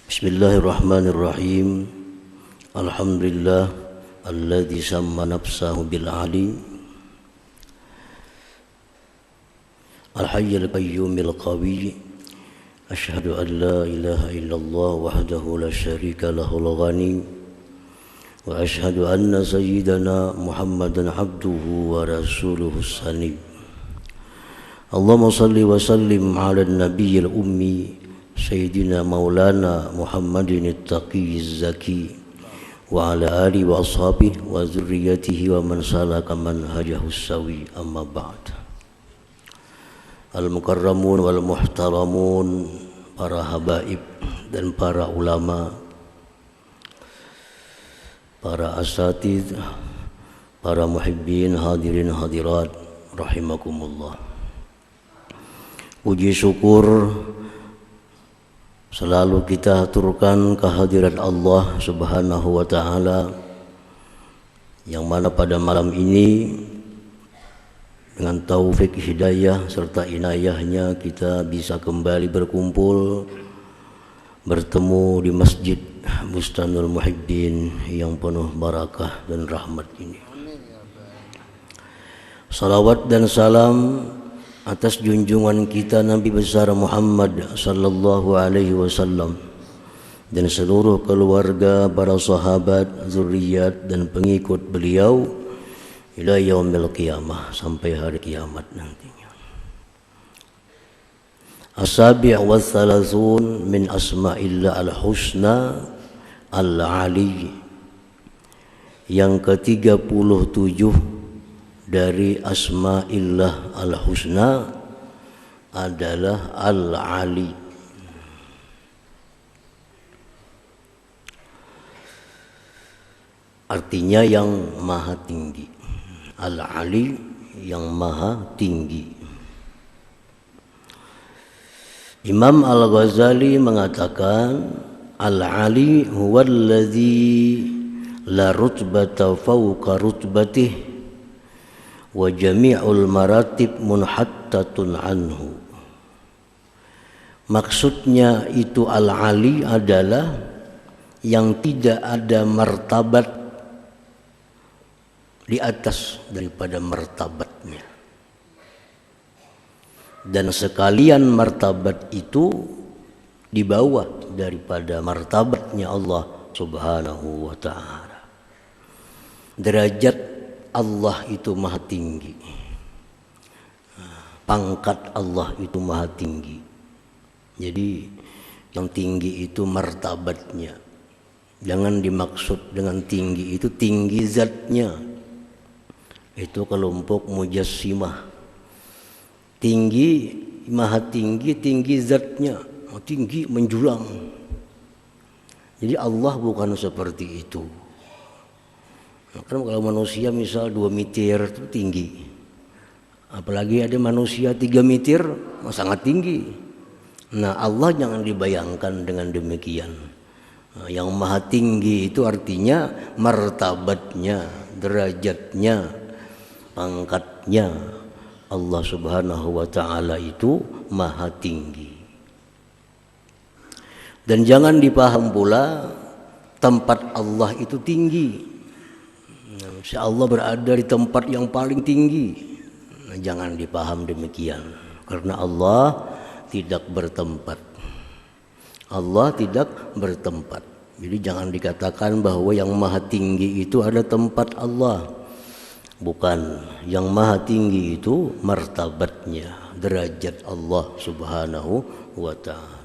Bismillahirrahmanirrahim. Alhamdulillah alladzi samma nafsahu bil ali al-hayyul qayyumil qawi. Asyhadu an la ilaha illallah wahdahu la syarika lahul ghani wa asyhadu anna sayyidana Muhammadan abduhu wa rasuluhu sani. Allahumma salli wa sallim ala nabiyil ummi Sayyidina Maulana Muhammadin at-Taqiyyiz Zaki wa ala alihi wa ashabihi wa zurriyyatihi wa man salaka manhajahus sawi, amma ba'd. Al-mukarramun wal muhtaramun, para habaib dan para ulama, para asatidz, para muhibbin, hadirin hadirat rahimakumullah. Puji syukur selalu kita aturkan kehadirat Allah Subhanahu wa ta'ala, yang mana pada malam ini dengan taufik hidayah serta inayahnya kita bisa kembali berkumpul, bertemu di Masjid Bustanul Muhibbin yang penuh barakah dan rahmat ini. Salawat dan salam atas junjungan kita Nabi besar Muhammad sallallahu alaihi wasallam dan seluruh keluarga, para sahabat, zuriat dan pengikut beliau ila yaumil qiyamah, sampai hari kiamat nantinya. As-sabi' wa thalathun min asma'illah al-husna al-ali, yang ke-37 dari asma'illah al-husna adalah al-ali. Artinya yang maha tinggi. Al-ali yang maha tinggi. Imam Al-Ghazali mengatakan al-ali huwallazi la rutbata fawqa rutbatih wa jami'ul maratib munhattatun anhu. Maksudnya itu al-ali adalah yang tidak ada martabat di atas daripada martabatnya, dan sekalian martabat itu di bawah daripada martabatnya Allah Subhanahu wa ta'ala. Derajat Allah itu maha tinggi, pangkat Allah itu maha tinggi. Jadi yang tinggi itu martabatnya. Jangan dimaksud dengan tinggi itu tinggi zatnya. Itu kelompok mujassimah. Tinggi, maha tinggi, tinggi zatnya, tinggi menjulang. Jadi Allah bukan seperti itu. Karena kalau manusia misal 2 meter itu tinggi, apalagi ada manusia 3 meter sangat tinggi. Nah, Allah jangan dibayangkan dengan demikian. Nah, yang maha tinggi itu artinya martabatnya, derajatnya, pangkatnya. Allah Subhanahu wa ta'ala itu maha tinggi. Dan jangan dipaham pula tempat Allah itu tinggi. Insya Allah berada di tempat yang paling tinggi. Jangan dipaham demikian, karena Allah tidak bertempat. Allah tidak bertempat. Jadi jangan dikatakan bahwa yang maha tinggi itu ada tempat Allah. Bukan, yang maha tinggi itu martabatnya, derajat Allah Subhanahu wa ta'ala.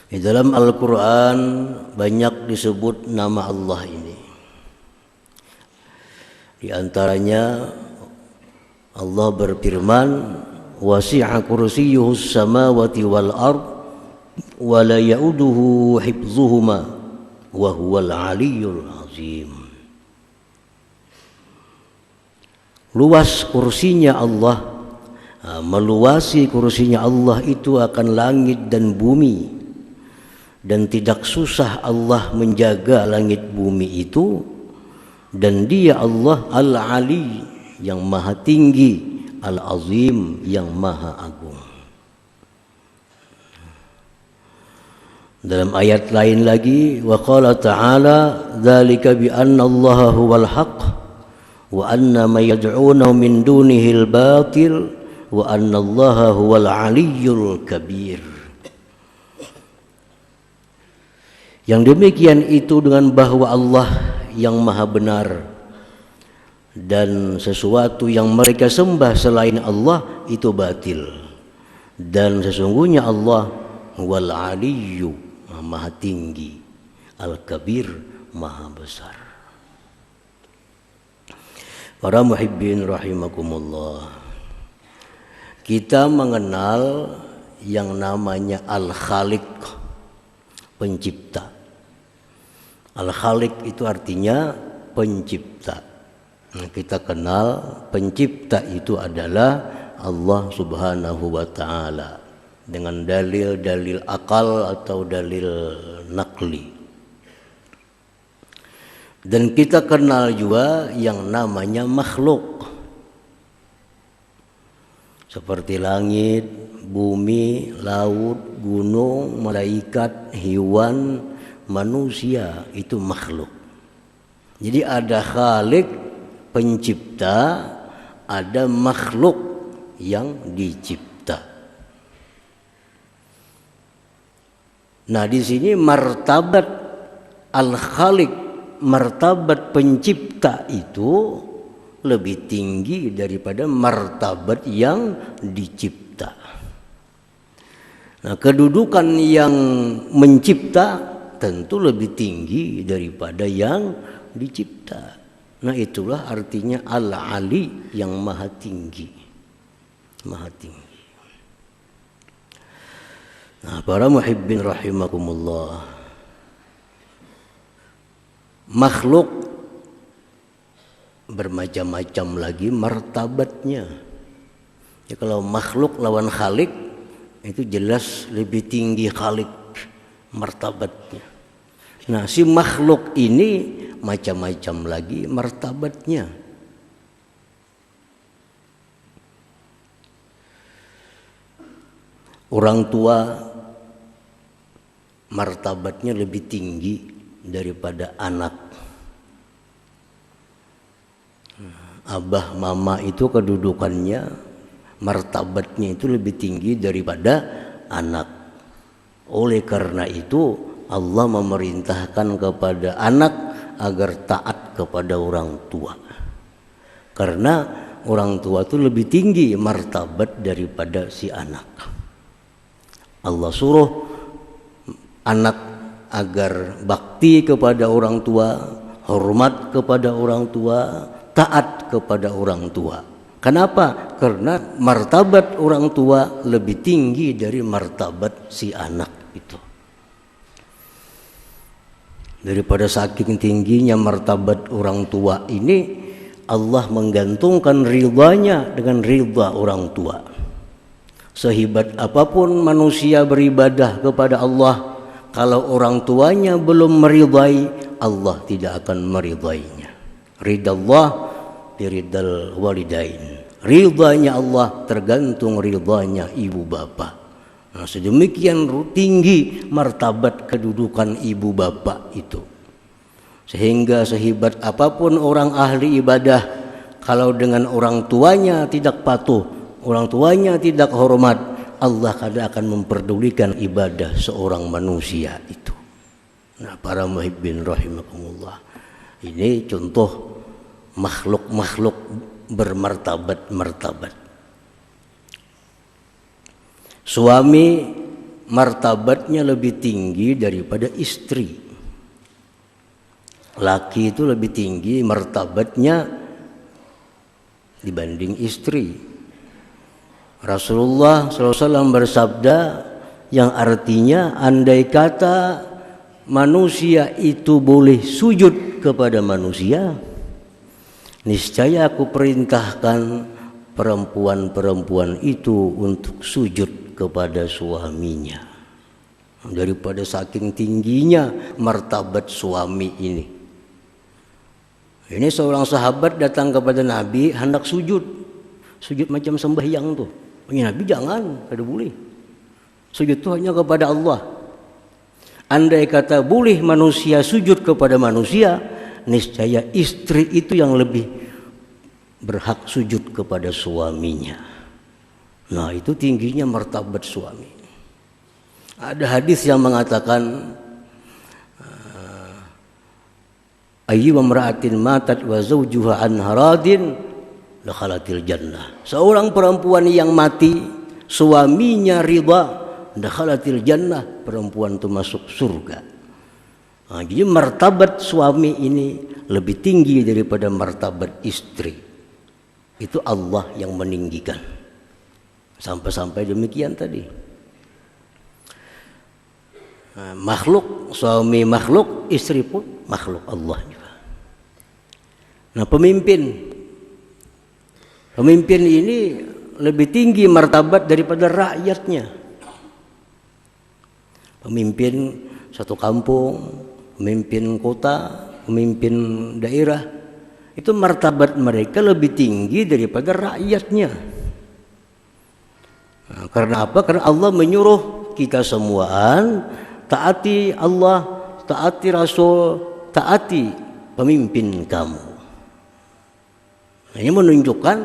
Di dalam Al-Quran banyak disebut nama Allah ini. Di antaranya Allah berfirman, wasi'a kursiyyuhus samawati wal ard wa la ya'uduhu hifdzuhuma wa huwal aliyyul azim. Luas kursinya Allah, meluasi kursinya Allah itu akan langit dan bumi. Dan tidak susah Allah menjaga langit bumi itu. Dan dia Allah Al-Ali, yang maha tinggi, Al-Azim, yang maha agung. Dalam ayat lain lagi, wa qala ta'ala dzalika bi anna allaha huwal haqq wa anna ma yad'una min dunihi al-batil wa anna allaha huwal aliyyul kabir. Yang demikian itu dengan bahwa Allah yang maha benar dan sesuatu yang mereka sembah selain Allah itu batil, dan sesungguhnya Allah wal aliyyu maha tinggi, al-kabir maha besar. Para muhibbin rahimakumullah, kita mengenal yang namanya al-khaliq, pencipta. Al-khaliq itu artinya pencipta. Nah, kita kenal pencipta itu adalah Allah Subhanahu wa ta'ala dengan dalil-dalil akal atau dalil nakli. Dan kita kenal juga yang namanya makhluk, seperti langit, bumi, laut, gunung, malaikat, hewan, manusia, itu makhluk. Jadi ada khalik, pencipta, ada makhluk yang dicipta. Nah, di sini martabat al-khaliq, martabat pencipta itu lebih tinggi daripada martabat yang dicipta. Nah, kedudukan yang mencipta tentu lebih tinggi daripada yang dicipta. Nah, itulah artinya al-ali, yang maha tinggi. Maha tinggi. Nah, para muhibbin rahimakumullah, makhluk bermacam-macam lagi martabatnya. Ya, kalau makhluk lawan khalik itu jelas lebih tinggi khalik martabatnya. Nah, si makhluk ini macam-macam lagi martabatnya. Orang tua martabatnya lebih tinggi daripada anak. Abah mama itu kedudukannya, martabatnya itu lebih tinggi daripada anak. Oleh karena itu Allah memerintahkan kepada anak agar taat kepada orang tua, karena orang tua itu lebih tinggi martabat daripada si anak. Allah suruh anak agar bakti kepada orang tua, hormat kepada orang tua, taat kepada orang tua. Kenapa? Karena martabat orang tua lebih tinggi dari martabat si anak itu. Daripada saking tingginya martabat orang tua ini, Allah menggantungkan ridhanya dengan ridha orang tua. Sehebat apapun manusia beribadah kepada Allah, kalau orang tuanya belum meridai, Allah tidak akan meridainya. Ridallah biridal walidain. Ridhanya Allah tergantung ridhanya ibu bapa. Nah, sedemikian tinggi martabat kedudukan ibu bapa itu, sehingga sehebat apapun orang ahli ibadah, kalau dengan orang tuanya tidak patuh, orang tuanya tidak hormat, Allah kadang akan memperdulikan ibadah seorang manusia itu. Nah, para muhibbin rahimakumullah, ini contoh makhluk-makhluk bermartabat-martabat. Suami martabatnya lebih tinggi daripada istri. Laki itu lebih tinggi martabatnya dibanding istri. Rasulullah SAW bersabda yang artinya, andai kata manusia itu boleh sujud kepada manusia, niscaya aku perintahkan perempuan-perempuan itu untuk sujud kepada suaminya. Daripada saking tingginya martabat suami ini. Ini seorang sahabat datang kepada Nabi hendak sujud. Sujud macam sembahyang tuh. Ya, Nabi jangan, kada boleh. Sujud itu hanya kepada Allah. Andai kata boleh manusia sujud kepada manusia, niscaya istri itu yang lebih berhak sujud kepada suaminya. Nah, itu tingginya martabat suami. Ada hadis yang mengatakan ayyu imra'atin matat wa zawjuha anha radin dakhalatil jannah. Seorang perempuan yang mati suaminya ridha, dakhalatil jannah, perempuan itu masuk surga. Nah, jadi martabat suami ini lebih tinggi daripada martabat istri. Itu Allah yang meninggikan. Sampai-sampai demikian tadi. Nah, makhluk, suami makhluk, istri pun makhluk Allah juga. Nah, pemimpin ini lebih tinggi martabat daripada rakyatnya. Pemimpin satu kampung, pemimpin kota, pemimpin daerah, itu martabat mereka lebih tinggi daripada rakyatnya. Nah, karena apa? Karena Allah menyuruh kita semuaan taati Allah, taati Rasul, taati pemimpin kamu. Nah, ini menunjukkan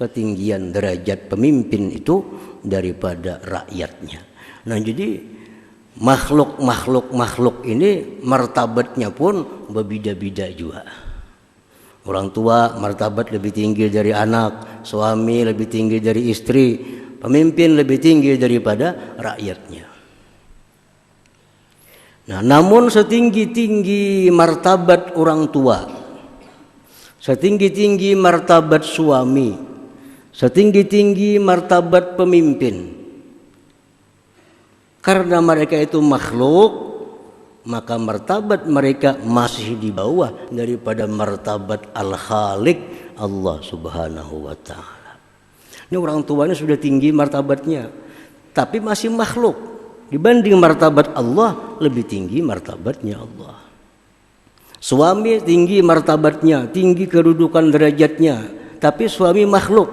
ketinggian derajat pemimpin itu daripada rakyatnya. Nah, jadi makhluk ini martabatnya pun berbeda-beda juga. Orang tua martabat lebih tinggi dari anak, suami lebih tinggi dari istri, pemimpin lebih tinggi daripada rakyatnya. Nah, namun setinggi-tinggi martabat orang tua, setinggi-tinggi martabat suami, setinggi-tinggi martabat pemimpin, karena mereka itu makhluk, maka martabat mereka masih di bawah daripada martabat Al-Khaliq, Allah Subhanahu wa ta'ala. Ini orang tuanya sudah tinggi martabatnya, tapi masih makhluk. Dibanding martabat Allah, lebih tinggi martabatnya Allah. Suami tinggi martabatnya, tinggi kedudukan derajatnya, tapi suami makhluk,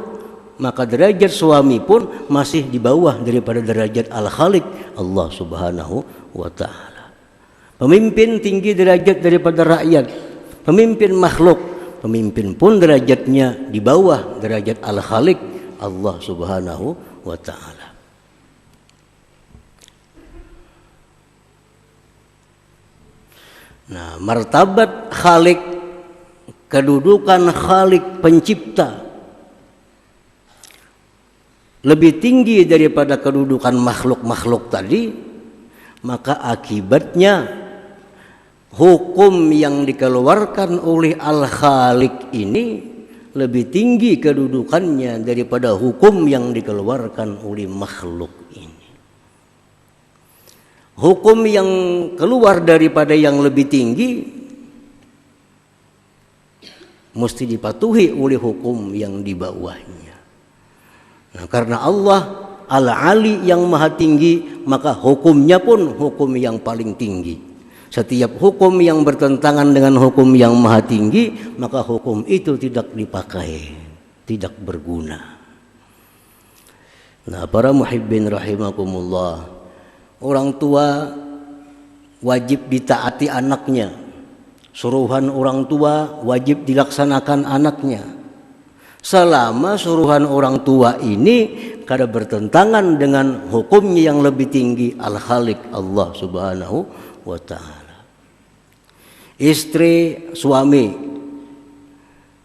maka derajat suami pun masih di bawah daripada derajat Al-Khaliq, Allah Subhanahu wa ta'ala. Pemimpin tinggi derajat daripada rakyat, pemimpin makhluk, pemimpin pun derajatnya di bawah derajat Al-Khaliq, Allah Subhanahu wa ta'ala. Nah, martabat Khalik, kedudukan Khalik pencipta, lebih tinggi daripada kedudukan makhluk-makhluk tadi, maka akibatnya hukum yang dikeluarkan oleh Al-Khalik ini lebih tinggi kedudukannya daripada hukum yang dikeluarkan oleh makhluk ini. Hukum yang keluar daripada yang lebih tinggi mesti dipatuhi oleh hukum yang di bawahnya. Nah, karena Allah Al-Ali yang maha tinggi, maka hukumnya pun hukum yang paling tinggi. Setiap hukum yang bertentangan dengan hukum yang maha tinggi, maka hukum itu tidak dipakai, tidak berguna. Nah, para muhibbin rahimakumullah, orang tua wajib ditaati anaknya. Suruhan orang tua wajib dilaksanakan anaknya. Selama suruhan orang tua ini kada bertentangan dengan hukumnya yang lebih tinggi, Al-Khaliq, Allah Subhanahu wa ta'ala. Istri, suami,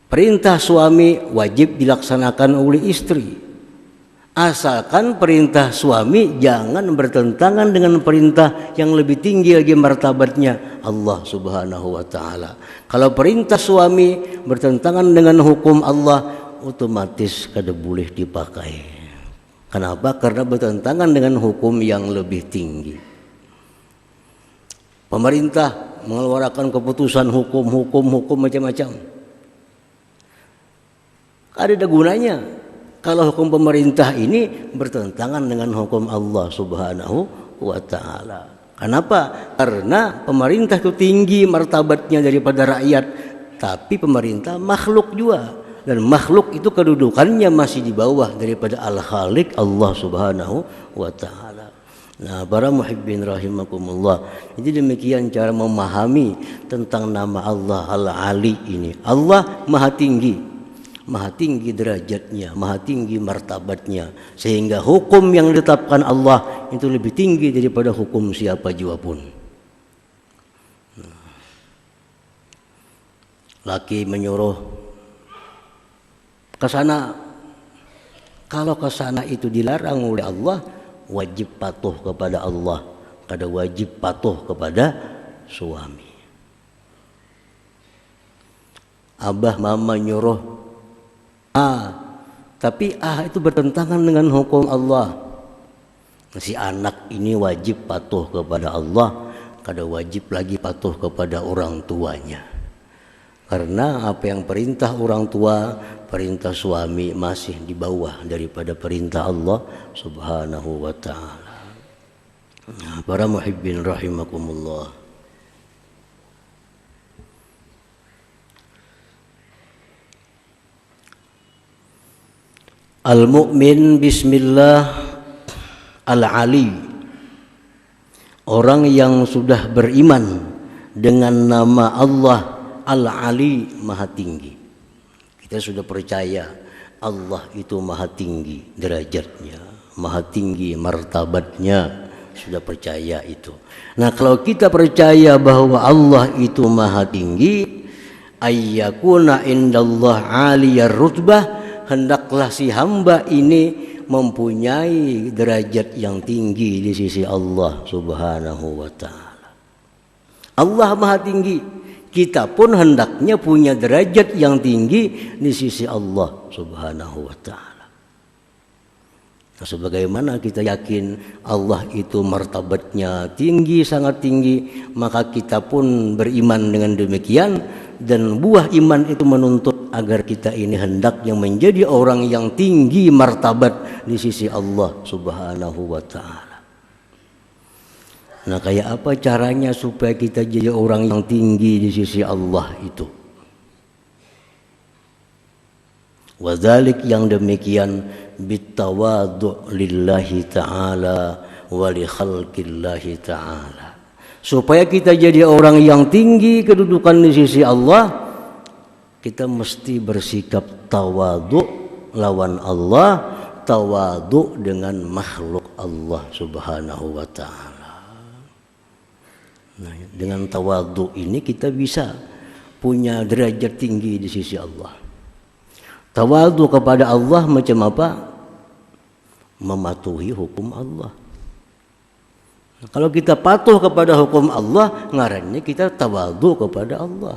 perintah suami wajib dilaksanakan oleh istri, asalkan perintah suami jangan bertentangan dengan perintah yang lebih tinggi lagi martabatnya, Allah Subhanahu wa ta'ala. Kalau perintah suami bertentangan dengan hukum Allah, otomatis kada boleh dipakai. Kenapa? Karena bertentangan dengan hukum yang lebih tinggi. Pemerintah mengeluarkan keputusan hukum macam-macam, ada gunanya kalau hukum pemerintah ini bertentangan dengan hukum Allah Subhanahu wa ta'ala. Kenapa? Karena pemerintah itu tinggi martabatnya daripada rakyat, tapi pemerintah makhluk juga, dan makhluk itu kedudukannya masih di bawah daripada Al-Khaliq, Allah Subhanahu wa ta'ala. Nah, para muhibbin rahimakumullah, jadi demikian cara memahami tentang nama Allah Al-Ali ini. Allah maha tinggi derajatnya, maha tinggi martabatnya, sehingga hukum yang ditetapkan Allah itu lebih tinggi daripada hukum siapa jua pun. Laki menyuruh ke sana, kalau ke sana itu dilarang oleh Allah, wajib patuh kepada Allah, kada wajib patuh kepada suami. Abah mama nyuruh tapi itu bertentangan dengan hukum Allah. Si anak ini wajib patuh kepada Allah, kada wajib lagi patuh kepada orang tuanya. Karena apa yang perintah orang tua, perintah suami masih di bawah daripada perintah Allah Subhanahu wa ta'ala. Para muhibbin rahimakumullah, al-mu'min bismillah al-ali, orang yang sudah beriman dengan nama Allah Al-Ali, maha tinggi. Kita sudah percaya Allah itu maha tinggi derajatnya, maha tinggi martabatnya, sudah percaya itu. Nah, kalau kita percaya bahwa Allah itu maha tinggi, ayyakuna indallah aliyar rutbah, hendaklah si hamba ini mempunyai derajat yang tinggi di sisi Allah Subhanahu wa ta'ala. Allah maha tinggi, kita pun hendaknya punya derajat yang tinggi di sisi Allah Subhanahu wa ta'ala. Nah, sebagaimana kita yakin Allah itu martabatnya tinggi, sangat tinggi, maka kita pun beriman dengan demikian, dan buah iman itu menuntut agar kita ini hendaknya menjadi orang yang tinggi martabat di sisi Allah Subhanahu wa ta'ala. Nah, kayak apa caranya supaya kita jadi orang yang tinggi di sisi Allah itu? Wadzalik, yang demikian, bitawadu' lillahi ta'ala wa li khalqillahi ta'ala. Supaya kita jadi orang yang tinggi kedudukan di sisi Allah, kita mesti bersikap tawadu' lawan Allah, tawadu' dengan makhluk Allah Subhanahu wa ta'ala. Nah, dengan tawadu ini kita bisa punya derajat tinggi di sisi Allah. Tawadu kepada Allah macam apa? Mematuhi hukum Allah. Nah, kalau kita patuh kepada hukum Allah, ngarannya kita tawadu kepada Allah.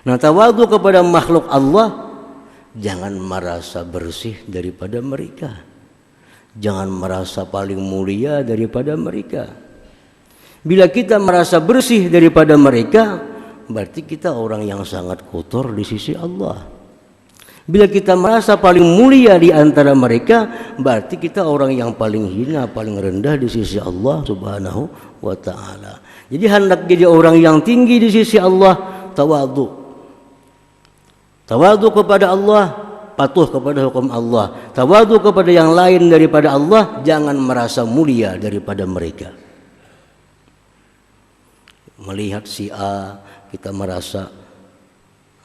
Nah, tawadu kepada makhluk Allah, jangan merasa bersih daripada mereka, jangan merasa paling mulia daripada mereka. Bila kita merasa bersih daripada mereka, berarti kita orang yang sangat kotor di sisi Allah. Bila kita merasa paling mulia di antara mereka, berarti kita orang yang paling hina, paling rendah di sisi Allah Subhanahu wa ta'ala. Jadi hendak jadi orang yang tinggi di sisi Allah, tawadu. Tawadu kepada Allah, patuh kepada hukum Allah. Tawadu kepada yang lain daripada Allah, jangan merasa mulia daripada mereka. Melihat si A, kita merasa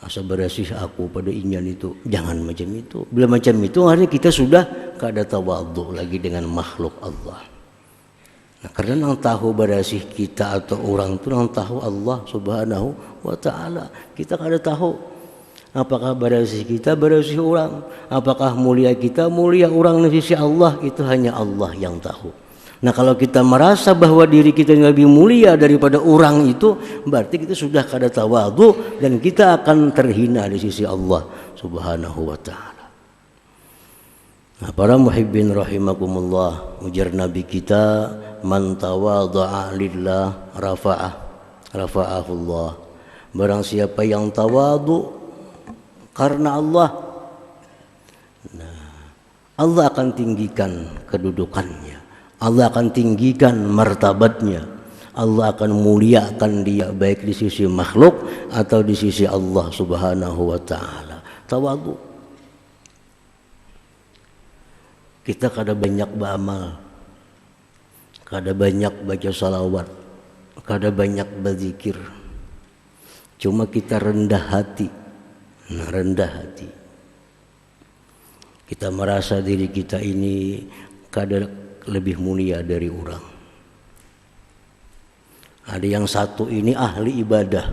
asa bersih aku pada inyan itu. Jangan macam itu. Bila macam itu, artinya kita sudah kada tawadhu lagi dengan makhluk Allah. Nah, karena yang tahu bersih kita atau orang itu yang tahu Allah Subhanahu wa ta'ala. Kita kada tahu apakah bersih kita bersih orang, apakah mulia kita mulia orang di sisi Allah, itu hanya Allah yang tahu. Nah, kalau kita merasa bahwa diri kita lebih mulia daripada orang itu, berarti kita sudah kada tawadhu dan kita akan terhina di sisi Allah Subhanahu wa ta'ala. Nah, para muhibbin rahimakumullah, ujar Nabi kita, man tawadha'a lillah rafa'ahullah. Barang siapa yang tawadhu karena Allah, nah, Allah akan tinggikan kedudukannya, Allah akan tinggikan martabatnya, Allah akan muliakan dia baik di sisi makhluk atau di sisi Allah Subhanahu wa ta'ala. Tawadhu. Kita kada banyak beramal, kada banyak baca salawat, kada banyak berzikir. Cuma kita rendah hati. Nah, rendah hati. Kita merasa diri kita ini kada lebih mulia dari orang. Ada yang satu ini ahli ibadah,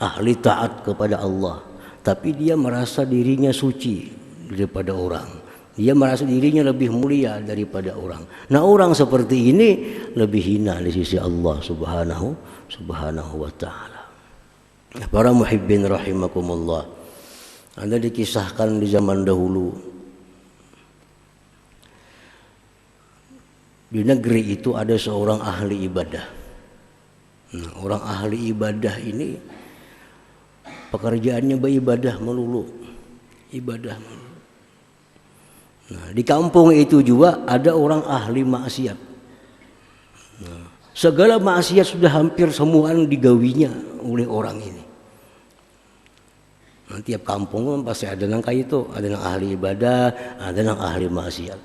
ahli taat kepada Allah, tapi dia merasa dirinya suci daripada orang. Dia merasa dirinya lebih mulia daripada orang. Nah, orang seperti ini lebih hina di sisi Allah subhanahu wa ta'ala. Para muhibbin rahimakumullah, ada dikisahkan di zaman dahulu, di negeri itu ada seorang ahli ibadah. Nah, orang ahli ibadah ini pekerjaannya beribadah melulu, ibadah melulu. Nah, di kampung itu juga ada orang ahli maksiat. Nah, segala maksiat sudah hampir semua digawinya oleh orang ini. Nah, tiap kampung pasti ada yang kayak itu, ada yang ahli ibadah, ada yang ahli maksiat.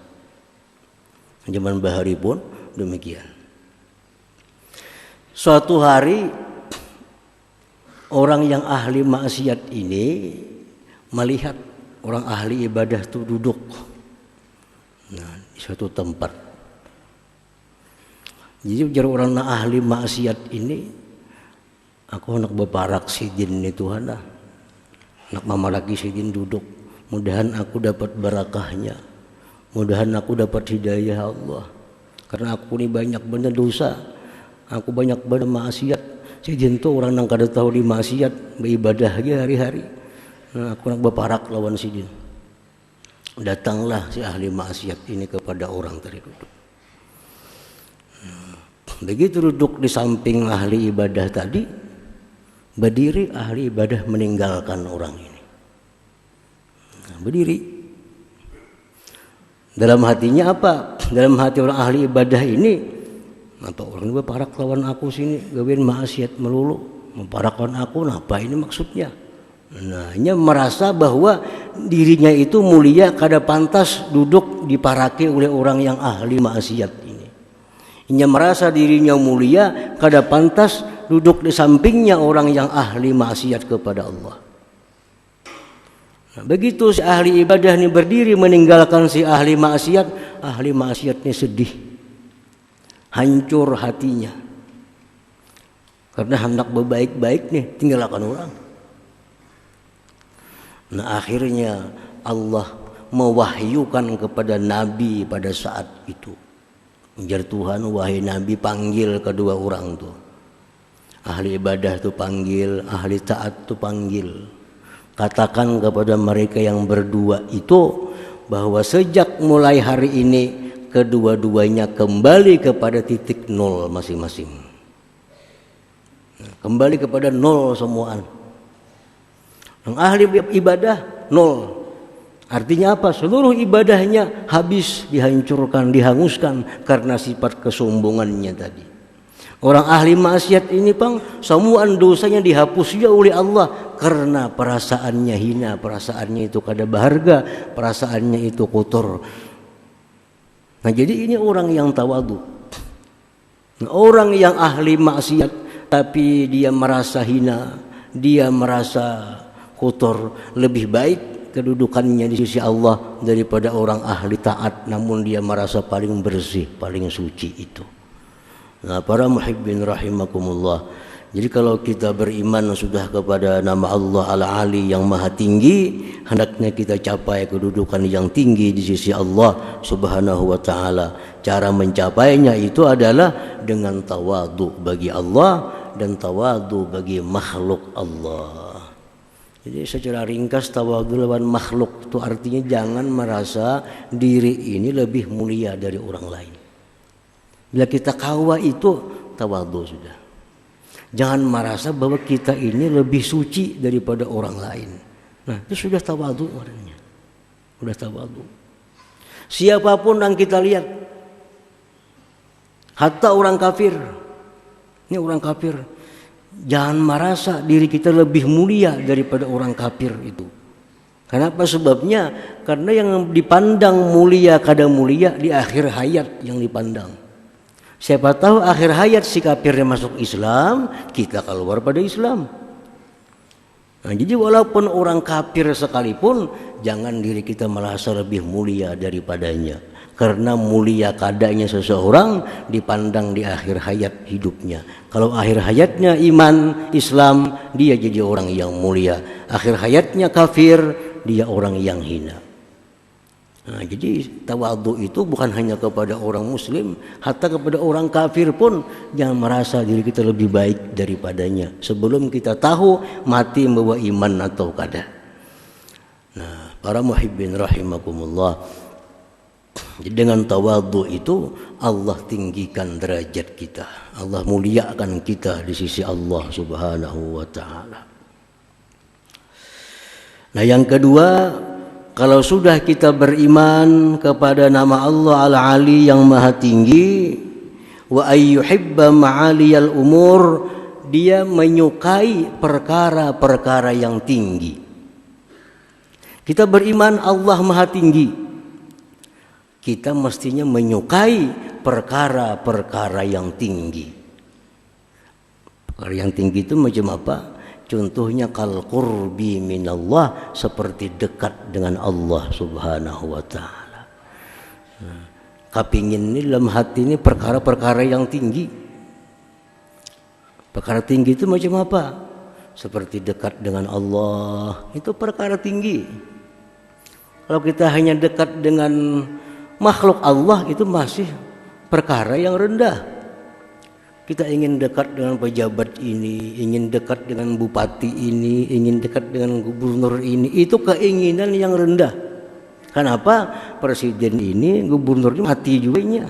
Zaman bahari pun demikian. Suatu hari orang yang ahli maksiat ini melihat orang ahli ibadah itu duduk, nah, di suatu tempat. Jadi ujar orang ahli maksiat ini, aku nak beparak sidin nih Tuhan dah, nak mamalaki sidin duduk. Mudahan aku dapat barakahnya, mudahan aku dapat hidayah Allah. Karena aku ini banyak benar dosa, aku banyak benar maksiat. Sidin tu orang yang kada tahu di maksiat, beribadah aja hari-hari. Nah, aku nak beparak lawan sidin. Datanglah si ahli maksiat ini kepada orang tadi duduk. Begitu duduk di samping ahli ibadah tadi, berdiri ahli ibadah meninggalkan orang ini. Nah, berdiri. Dalam hatinya apa? Dalam hati orang ahli ibadah ini, apa orang ini berparak lawan aku sini, gawin maksiat melulu, memparak lawan aku, nah apa ini maksudnya? Nah, dia merasa bahwa dirinya itu mulia, kada pantas duduk diparaki oleh orang yang ahli maksiat ini. Dia merasa dirinya mulia, kada pantas duduk di sampingnya orang yang ahli maksiat kepada Allah. Nah, begitu si ahli ibadah ini berdiri meninggalkan si ahli maksiat ini sedih, hancur hatinya. Karena hendak berbaik-baik nih, tinggalkan orang. Nah, akhirnya Allah mewahyukan kepada Nabi pada saat itu. Ujar Tuhan, wahai Nabi, panggil kedua orang tuh. Ahli ibadah tuh panggil, ahli taat tuh panggil. Katakan kepada mereka yang berdua itu bahwa sejak mulai hari ini kedua-duanya kembali kepada titik nol masing-masing. Kembali kepada nol semuaan. Yang ahli ibadah nol. Artinya apa? Seluruh ibadahnya habis, dihancurkan, dihanguskan karena sifat kesombongannya tadi. Orang ahli maksiat ini pang semua dosanya dihapus juga oleh Allah karena perasaannya hina, perasaannya itu kada berharga, perasaannya itu kotor. Nah, jadi ini orang yang tawadu. Nah, orang yang ahli maksiat tapi dia merasa hina, dia merasa kotor, lebih baik kedudukannya di sisi Allah daripada orang ahli taat namun dia merasa paling bersih, paling suci itu. Nah, para muhibbin rahimakumullah, jadi kalau kita beriman sudah kepada nama Allah Al-Ali yang maha tinggi, hendaknya kita capai kedudukan yang tinggi di sisi Allah Subhanahu wa ta'ala. Cara mencapainya itu adalah dengan tawadu bagi Allah dan tawadu bagi makhluk Allah. Jadi secara ringkas tawadu lawan makhluk itu artinya jangan merasa diri ini lebih mulia dari orang lain. Bila kita kawa itu tawadu sudah. Jangan merasa bahwa kita ini lebih suci daripada orang lain. Nah, itu sudah tawadu orangnya. Sudah tawadu. Siapapun yang kita lihat, hatta orang kafir. Ini orang kafir. Jangan merasa diri kita lebih mulia daripada orang kafir itu. Kenapa sebabnya? Karena yang dipandang mulia kada mulia di akhir hayat yang dipandang. Siapa tahu akhir hayat si kafirnya masuk Islam, kita keluar pada Islam. Nah, jadi walaupun orang kafir sekalipun, jangan diri kita merasa lebih mulia daripadanya. Karena mulia kadanya seseorang dipandang di akhir hayat hidupnya. Kalau akhir hayatnya iman, Islam, dia jadi orang yang mulia. Akhir hayatnya kafir, dia orang yang hina. Nah, jadi tawadhu itu bukan hanya kepada orang muslim, hatta kepada orang kafir pun jangan merasa diri kita lebih baik daripadanya sebelum kita tahu mati membawa iman atau kada. Nah, para muhibbin rahimakumullah, dengan tawadhu itu Allah tinggikan derajat kita, Allah muliakan kita di sisi Allah Subhanahu wa taala. Nah, yang kedua, kalau sudah kita beriman kepada nama Allah Al-Ali yang maha tinggi, wa ayyuhibba ma'aliyal umur, dia menyukai perkara-perkara yang tinggi. Kita beriman Allah maha tinggi, kita mestinya menyukai perkara-perkara yang tinggi. Perkara yang tinggi itu macam apa? Contohnya kal qurbi minallah, seperti dekat dengan Allah Subhanahu wa taala. Kepingin ini dalam hati ini perkara-perkara yang tinggi. Perkara tinggi itu macam apa? Seperti dekat dengan Allah, itu perkara tinggi. Kalau kita hanya dekat dengan makhluk Allah, itu masih perkara yang rendah. Kita ingin dekat dengan pejabat ini, ingin dekat dengan bupati ini, ingin dekat dengan gubernur ini, itu keinginan yang rendah. Kenapa? Presiden ini, gubernur ini mati juga.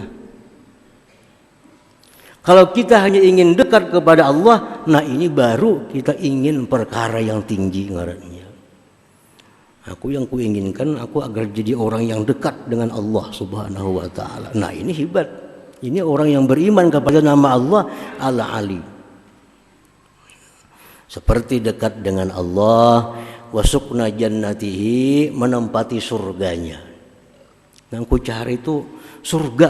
Kalau kita hanya ingin dekat kepada Allah, nah ini baru kita ingin perkara yang tinggi ngarannya. Aku yang kuinginkan, aku agar jadi orang yang dekat dengan Allah Subhanahu wa taala. Nah, ini hebat. Ini orang yang beriman kepada nama Allah Al-Ali. Seperti dekat dengan Allah, wasukna jannatihi, menempati surganya. Yang ku cari itu surga.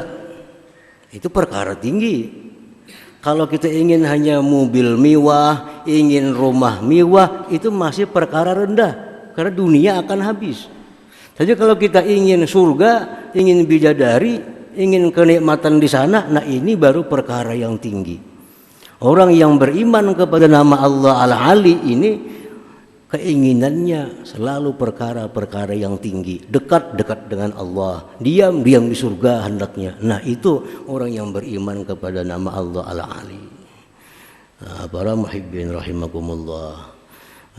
Itu perkara tinggi. Kalau kita ingin hanya mobil mewah, ingin rumah mewah, itu masih perkara rendah. Karena dunia akan habis. Jadi kalau kita ingin surga, ingin bidadari, ingin kenikmatan di sana, nah ini baru perkara yang tinggi. Orang yang beriman kepada nama Allah Al-Ali ini, keinginannya selalu perkara-perkara yang tinggi, dekat-dekat dengan Allah, diam di surga hendaknya. Nah, itu orang yang beriman kepada nama Allah Al-Ali. Nah, para muhibbin rahimakumullah.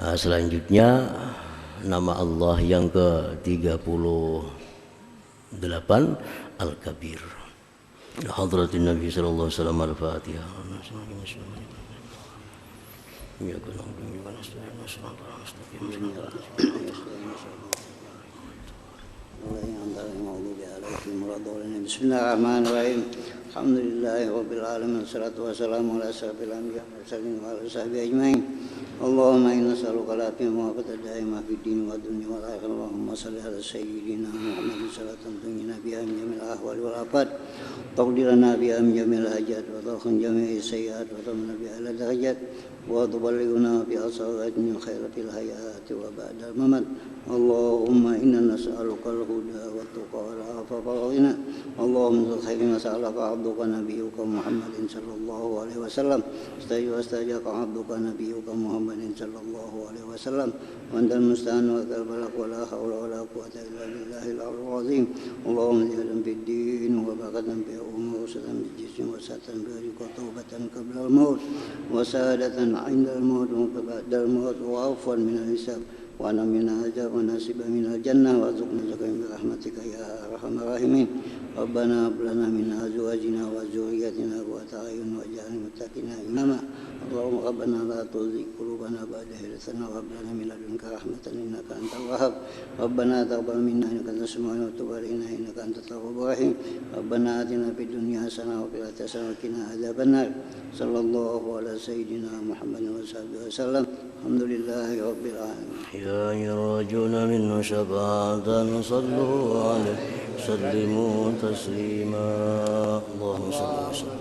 Nah, selanjutnya nama Allah yang ke-38 Al-Kabir. Hadratin Nabi sallallahu alaihi wasallam. Al-Fatihah. Bismillahirrahmanirrahim. Alhamdulillahi rabbil alamin, wassalatu wassalamu ala asyrafil anbiya'i wal mursalin wa ala sahbihi ajmain. Allahumma inna nas'aluka al-afiyah wa al-daima fid din wa dunya wal akhirah. Allahumma shalli ala sayyidina Muhammadin salatan tunjina biha min jamil ahwali wal afat, taqdirana biha min jamil hajat, wa takhun jami'i sayyi'at, wa tamna biha ala darajat, wa tuballighuna biha salat min khairatil hayati wa ba'dal mamat. Allahumma inna nas'aluka al-huda wa tuqa wal afafa wal ghina. Allahumma khairu ma sa'alaka 'abduka nabiyyuka Muhammadin sallallahu alaihi wasallam. Istajaka 'abduka nabiyyuka Muhammadin sallallahu alaihi wasallam. Wa antal musta'an wa kalbalak wa la hawla wa la quwwata illa billahil 'aliyyil 'azim. Allahumma zidna fid din wa barakatan fi umur salam jism wa satan bi qatubatan qabla al-maut wa sa'adatan 'inda al-maut wa ba'da al-maut wa 'afwan min al-hisab. Wa namina ajab wa nasiba minal jannah wa zuqna zakam bi rahmatika ya arhamar rahimin. Rabbana hab lana min azwajina wa dzurriyyatina qurrata a'yun waj'alna muttaqina imama. Allahumma rabbana la tuzigh qulubana ba'da idh hadaytana wa hab lana min ladunka rahmatan innaka antal wahhab. Rabbana taqabbal minna innaka antas samiul 'alim wa tub 'alaina innaka antat tawwabur rahim. Rabbana atina fid dunya hasanah wa fil akhirati hasanah wa qina adzabannar. Sallallahu ala sayyidina Muhammadin wa sahbihi wasallam. الحمد لله رب العالمين. يا يرجون منه شفاعة صلوا عليه سلموا تسليما اللهم صل وسلم